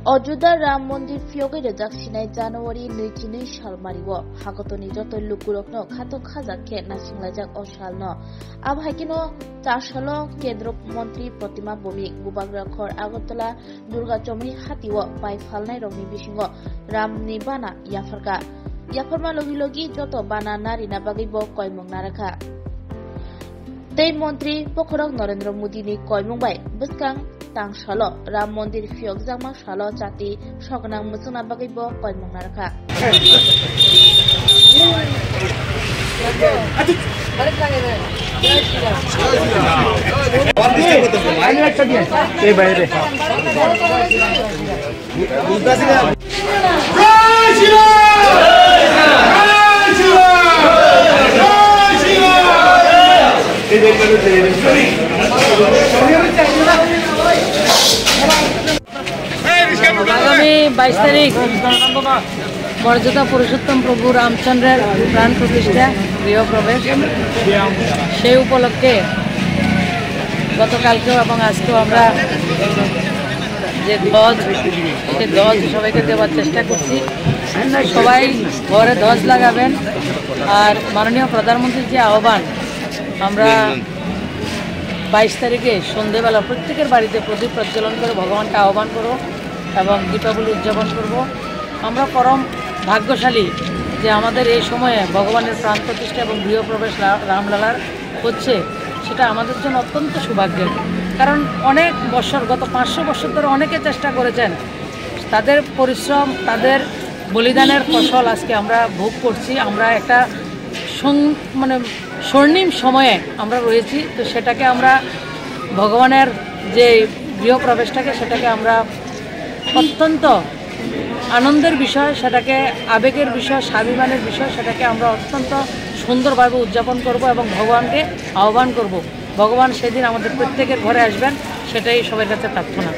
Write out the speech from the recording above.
अयोध्या राम मंदिर फियोगै रजाक सिनाय जानुवारि 2002 साल मारिव हागतनि जत लुकुरकनो खातो खाजाखे नासिंलायजाक असालनो आबहायकिनो चारसालो केंद्र मंत्री प्रतिमा भौमिक बुबाग्राखर आगरतला दुर्गा चौमनि हातिव पाइफालनाय रंनि बिसिंग रामनि बाना याफारका याफारमा लगी लगी जत बाना नारिना बागैबो कयमंग नाराखा तै मंत्री पखरक नरेंद्र मोदी नि कयमंग बाय बसकां तांसालो राम मंदिर फियक जामा सालो जाति सगनां मुसुना बागैबो कयमंग नाराखा आगामी 22 तारीख मर्यादा पुरुषोत्तम प्रभु रामचंद्र प्राण प्रतिष्ठा गृह प्रवेश से उपलक्षे गतकालकेও এবং আজকেও আমরা যে ধ্বজ সেই ধ্বজ সবাইকে দেওয়ার চেষ্টা করছি। সবাই ঘরে ধ্বজ লাগাবেন আর মাননীয় প্রধানমন্ত্রীর যে আহ্বান আমরা 22 তারিখে সন্ধ্যেবেলা প্রত্যেকের বাড়িতে প্রদীপ প্রজ্বলন করে ভগবানকে আহ্বান করব এবং দীপাবলি উদযাপন করব। আমরা পরম ভাগ্যশালী যে আমাদের এই সময়ে ভগবানের প্রাণ প্রতিষ্ঠা এবং গৃহপ্রবেশ রামলালার হচ্ছে, সেটা আমাদের জন্য অত্যন্ত সৌভাগ্যের। কারণ অনেক বছর গত 500 বছর ধরে অনেকে চেষ্টা করেছেন, তাদের পরিশ্রম তাদের বলিদানের ফসল আজকে আমরা ভোগ করছি। আমরা একটা স্বর্ণিম সময়ে আমরা রয়েছি, তো সেটাকে আমরা ভগবানের যে গৃহপ্রবেশটাকে সেটাকে আমরা অত্যন্ত আনন্দের বিষয়, সেটাকে আবেগের বিষয়, স্বাভিমানের বিষয়, সেটাকে আমরা অত্যন্ত সুন্দরভাবে উদযাপন করব এবং ভগবানকে আহ্বান করব। ভগবান সেদিন আমাদের প্রত্যেকের ঘরে আসবেন, সেটাই সবার কাছে প্রার্থনা।